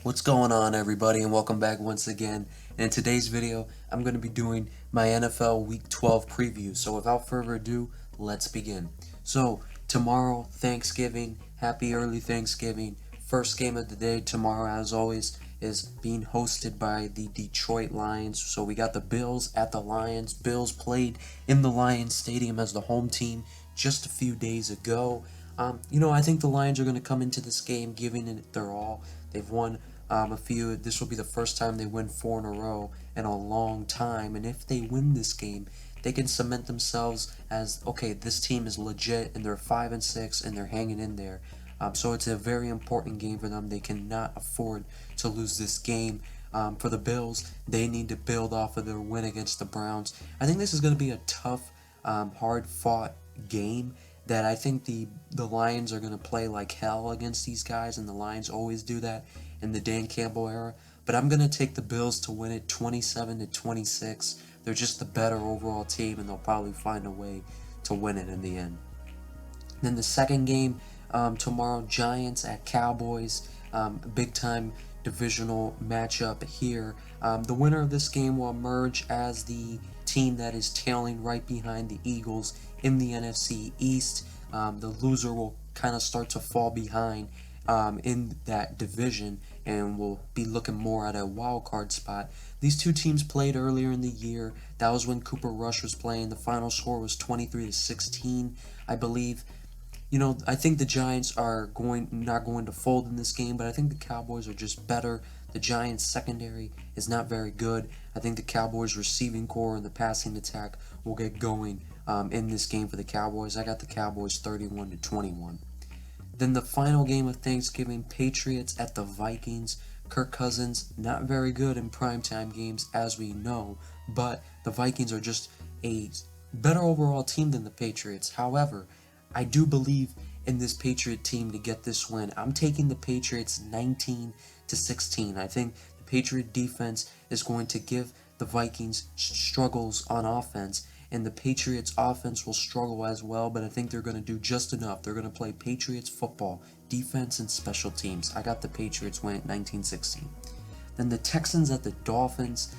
What's going on, everybody, and welcome back once again. And in today's video, I'm going to be doing my NFL Week 12 preview. So without further ado, let's begin. So tomorrow, Thanksgiving, happy early Thanksgiving. First game of the day tomorrow, as always, is being hosted by the Detroit Lions. So we got the Bills at the Lions. Bills played in the Lions Stadium as the home team just a few days ago. I think the Lions are going to come into this game giving it their all. They've won a few. This will be the first time they win 4 in a row in a long time. And if they win this game, they can cement themselves as, okay, this team is legit and they're 5-6 and they're hanging in there. So it's a very important game for them. They cannot afford to lose this game. For the Bills, they need to build off of their win against the Browns. I think this is going to be a tough, hard-fought game that I think the Lions are going to play like hell against these guys, and the Lions always do that in the Dan Campbell era. But I'm going to take the Bills to win it 27-26. They're just the better overall team, and they'll probably find a way to win it in the end. Then the second game tomorrow, Giants at Cowboys, big time divisional matchup here. The winner of this game will emerge as the team that is tailing right behind the Eagles in the NFC East. The loser will kind of start to fall behind in that division and will be looking more at a wild card spot. These two teams played earlier in the year. That was when Cooper Rush was playing. The final score was 23-16, I believe. I think the Giants are not going to fold in this game, but I think the Cowboys are just better. The Giants' secondary is not very good. I think the Cowboys' receiving core and the passing attack will get going in this game for the Cowboys. I got the Cowboys 31-21. Then the final game of Thanksgiving, Patriots at the Vikings. Kirk Cousins, not very good in primetime games, as we know, but the Vikings are just a better overall team than the Patriots. However, I do believe in this Patriot team to get this win. I'm taking the Patriots 19-16. I think the Patriot defense is going to give the Vikings struggles on offense, and the Patriots offense will struggle as well, but I think they're going to do just enough. They're going to play Patriots football, defense, and special teams. I got the Patriots win at 19-16. Then the Texans at the Dolphins.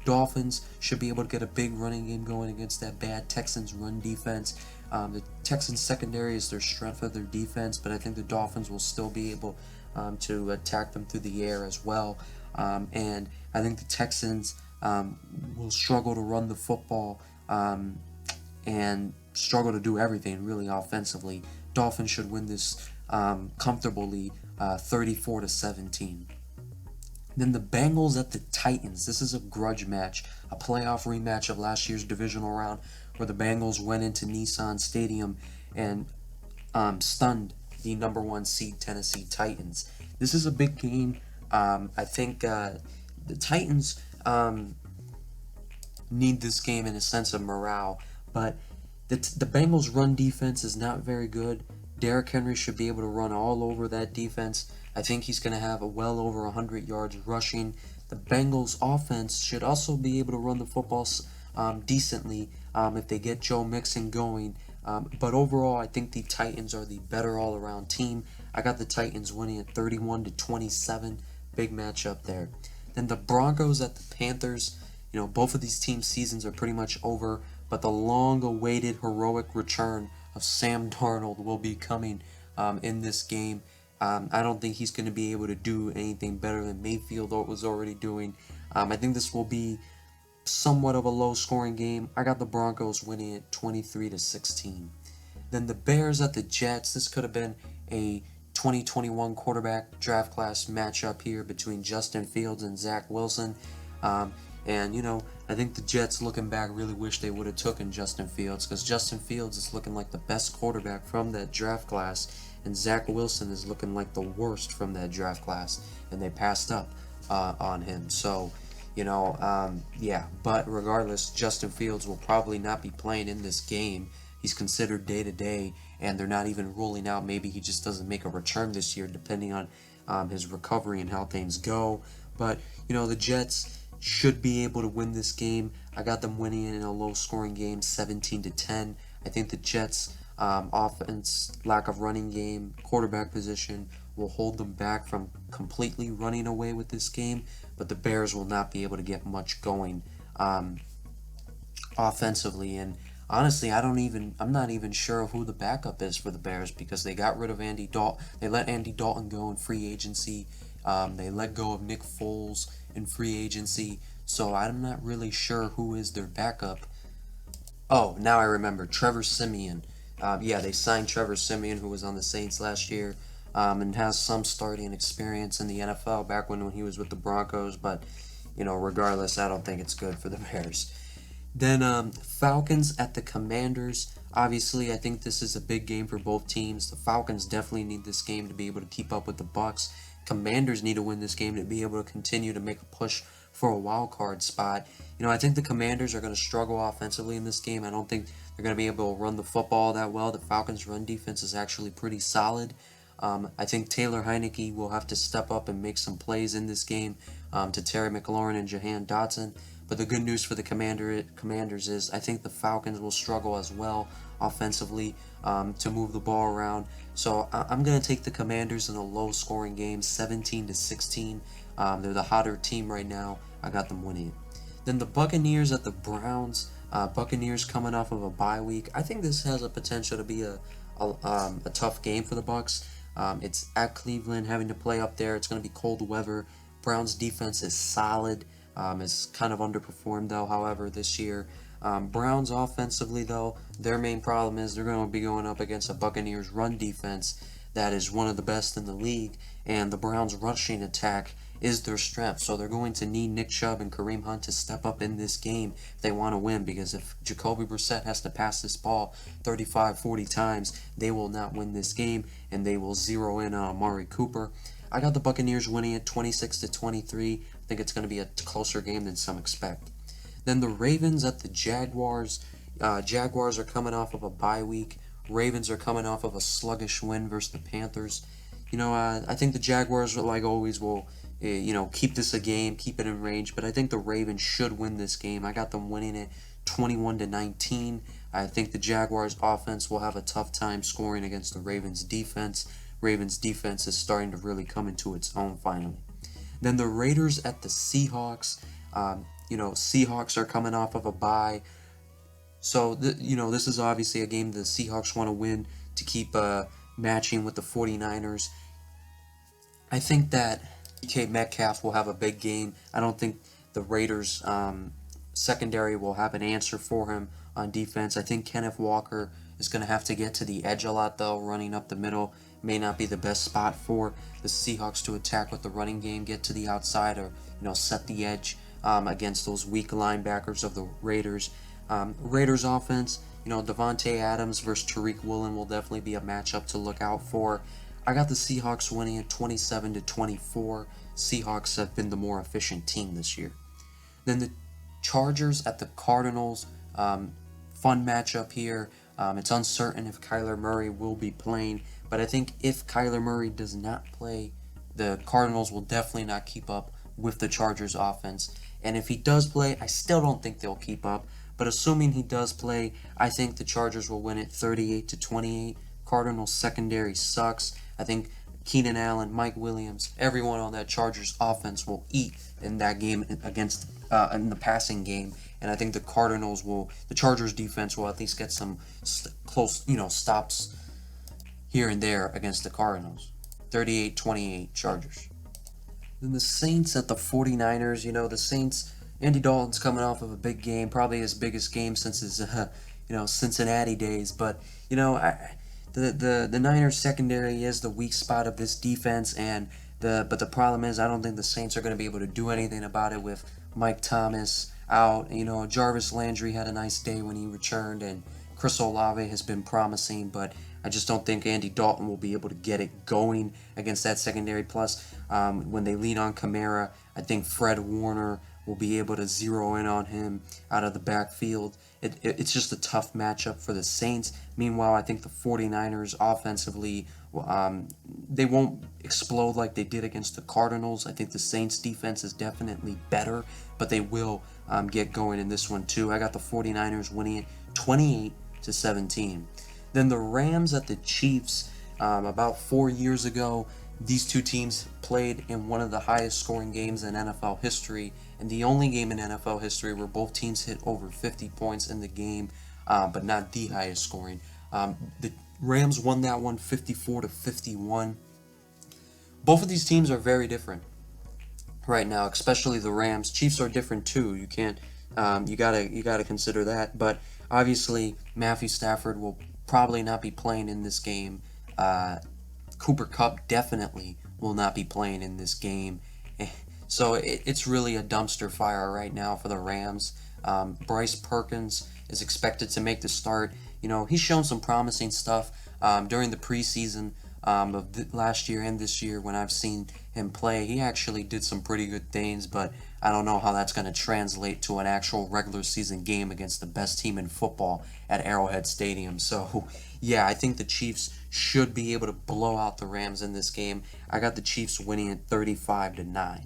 Dolphins should be able to get a big running game going against that bad Texans run defense. The Texans secondary is their strength of their defense, but I think the Dolphins will still be able to attack them through the air as well. And I think the Texans will struggle to run the football and struggle to do everything really offensively. Dolphins should win this comfortably 34-17. Then the Bengals at the Titans. This is a grudge match, a playoff rematch of last year's divisional round where the Bengals went into Nissan Stadium and stunned the number 1 seed Tennessee Titans. This is a big game. I think the Titans need this game in a sense of morale, but the Bengals' run defense is not very good. Derrick Henry should be able to run all over that defense. I think he's going to have well over 100 yards rushing. The Bengals' offense should also be able to run the football decently if they get Joe Mixon going. But overall, I think the Titans are the better all-around team. I got the Titans winning at 31-27. Big matchup there. Then the Broncos at the Panthers. Both of these teams' seasons are pretty much over, but the long-awaited heroic return of Sam Darnold will be coming in this game. I don't think he's going to be able to do anything better than Mayfield was already doing. I think this will be somewhat of a low-scoring game. I got the Broncos winning it 23-16. Then the Bears at the Jets. This could have been a 2021 quarterback draft class matchup here between Justin Fields and Zach Wilson. I think the Jets, looking back, really wish they would have taken Justin Fields, because Justin Fields is looking like the best quarterback from that draft class, and Zach Wilson is looking like the worst from that draft class, and they passed up on him. So, but regardless, Justin Fields will probably not be playing in this game. He's considered day-to-day, and they're not even ruling out maybe he just doesn't make a return this year, depending on his recovery and how things go. But, the Jets should be able to win this game. I got them winning in a low-scoring game, 17-10. I think the Jets' offense, lack of running game, quarterback position will hold them back from completely running away with this game, but the Bears will not be able to get much going offensively. And honestly, I'm not even sure who the backup is for the Bears, because they got rid of Andy Dalton. They let Andy Dalton go in free agency. They let go of Nick Foles in free agency. So I'm not really sure who is their backup. Oh, now I remember. Trevor Siemian. Yeah, they signed Trevor Siemian, who was on the Saints last year, and has some starting experience in the NFL back when he was with the Broncos. But, regardless, I don't think it's good for the Bears. Then Falcons at the Commanders. Obviously, I think this is a big game for both teams. The Falcons definitely need this game to be able to keep up with the Bucks. Commanders need to win this game to be able to continue to make a push for a wild card spot. I think the Commanders are going to struggle offensively in this game. I don't think they're going to be able to run the football that well. The Falcons' run defense is actually pretty solid. I think Taylor Heinicke will have to step up and make some plays in this game to Terry McLaurin and Jahan Dotson. But the good news for the Commanders is I think the Falcons will struggle as well offensively to move the ball around. So I'm going to take the Commanders in a low-scoring game, 17-16. They're the hotter team right now. I got them winning. Then the Buccaneers at the Browns. Buccaneers coming off of a bye week. I think this has a potential to be a tough game for the Bucs. It's at Cleveland, having to play up there. It's going to be cold weather. Browns defense is solid. It's kind of underperformed, though, however, this year. Browns offensively, though, their main problem is they're going to be going up against a Buccaneers run defense that is one of the best in the league, and the Browns rushing attack is their strength. So they're going to need Nick Chubb and Kareem Hunt to step up in this game if they want to win, because if Jacoby Brissett has to pass this ball 35, 40 times, they will not win this game, and they will zero in on Amari Cooper. I got the Buccaneers winning it 26-23. I think it's going to be a closer game than some expect. Then the Ravens at the Jaguars. Jaguars are coming off of a bye week. Ravens are coming off of a sluggish win versus the Panthers. I think the Jaguars, like always, will keep this a game, keep it in range. But I think the Ravens should win this game. I got them winning it 21-19. I think the Jaguars offense will have a tough time scoring against the Ravens defense. Ravens defense is starting to really come into its own finally. Then the Raiders at the Seahawks. Seahawks are coming off of a bye. So, this is obviously a game the Seahawks want to win to keep matching with the 49ers. I think that DK Metcalf will have a big game. I don't think the Raiders secondary will have an answer for him on defense. I think Kenneth Walker is going to have to get to the edge a lot, though. Running up the middle may not be the best spot for the Seahawks to attack with the running game, get to the outside, or set the edge against those weak linebackers of the Raiders. Raiders offense, Devontae Adams versus Tariq Woolen will definitely be a matchup to look out for. I got the Seahawks winning at 27-24. Seahawks have been the more efficient team this year. Then the Chargers at the Cardinals. Fun matchup here. It's uncertain if Kyler Murray will be playing, but I think if Kyler Murray does not play, the Cardinals will definitely not keep up with the Chargers offense. And if he does play, I still don't think they'll keep up. But assuming he does play, I think the Chargers will win it 38-28. Cardinals secondary sucks. I think Keenan Allen, Mike Williams, everyone on that Chargers offense will eat in that game against in the passing game. And I think the Chargers defense will at least get some close, stops here and there against the Cardinals. 38-28 Chargers. Then the Saints at the 49ers. The Saints, Andy Dalton's coming off of a big game, probably his biggest game since his Cincinnati days. But the Niners secondary is the weak spot of this defense, but the problem is I don't think the Saints are going to be able to do anything about it with Mike Thomas out. Jarvis Landry had a nice day when he returned, and Chris Olave has been promising, but I just don't think Andy Dalton will be able to get it going against that secondary. Plus, when they lean on Kamara, I think Fred Warner will be able to zero in on him out of the backfield. It's just a tough matchup for the Saints. Meanwhile, I think the 49ers offensively, they won't explode like they did against the Cardinals. I think the Saints defense is definitely better, but they will get going in this one too. I got the 49ers winning it 28-17. Then the Rams at the Chiefs. About 4 years ago, These two teams played in one of the highest scoring games in NFL history, and the only game in NFL history where both teams hit over 50 points in the game, but not the highest scoring. The Rams won that one 54-51. Both of these teams are very different right now, especially the Rams. Chiefs are different too. You can't, you gotta consider that. But obviously, Matthew Stafford will probably not be playing in this game. Cooper Kupp definitely will not be playing in this game. So it's really a dumpster fire right now for the Rams. Bryce Perkins is expected to make the start. You know, he's shown some promising stuff during the preseason of last year and this year when I've seen him play. He actually did some pretty good things, but I don't know how that's going to translate to an actual regular season game against the best team in football at Arrowhead Stadium. So, yeah, I think the Chiefs should be able to blow out the Rams in this game. I got the Chiefs winning at 35-9.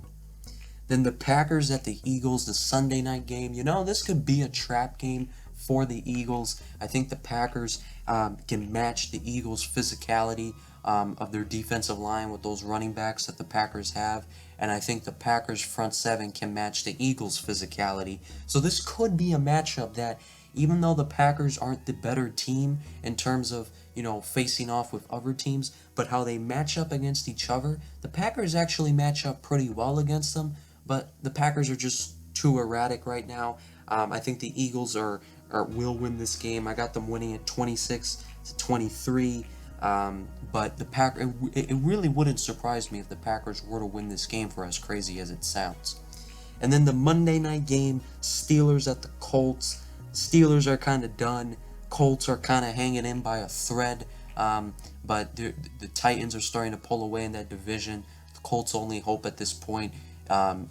Then the Packers at the Eagles, the Sunday night game. You know, this could be a trap game for the Eagles. I think the Packers can match the Eagles' physicality of their defensive line with those running backs that the Packers have. And I think the Packers' front seven can match the Eagles' physicality. So this could be a matchup that, even though the Packers aren't the better team in terms of, you know, facing off with other teams, but how they match up against each other, the Packers actually match up pretty well against them, but the Packers are just too erratic right now. I think the Eagles will win this game. I got them winning at 26-23. But it really wouldn't surprise me if the Packers were to win this game, for as crazy as it sounds. And then the Monday night game, Steelers at the Colts. Steelers are kind of done. Colts are kind of hanging in by a thread. But the Titans are starting to pull away in that division. The Colts' only hope at this point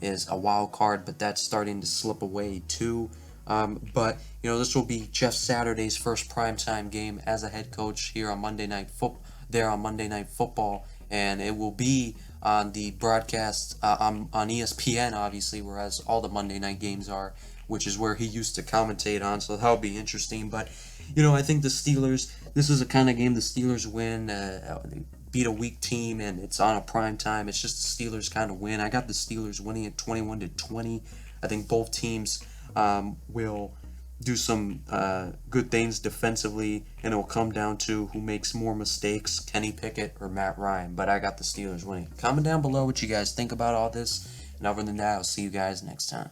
is a wild card, but that's starting to slip away too. But, you know, this will be Jeff Saturday's first primetime game as a head coach here on Monday Night Football, and it will be on the broadcast on ESPN, obviously, whereas all the Monday night games are, which is where he used to commentate on, so that'll be interesting. But, you know, I think the Steelers, this is a kind of game the Steelers win, beat a weak team, and it's on a prime time. It's just the Steelers kind of win. I got the Steelers winning at 21-20. I think both teams will do some good things defensively, and it will come down to who makes more mistakes, Kenny Pickett or Matt Ryan. But I got the Steelers winning. Comment down below what you guys think about all this, and other than that, I'll see you guys next time.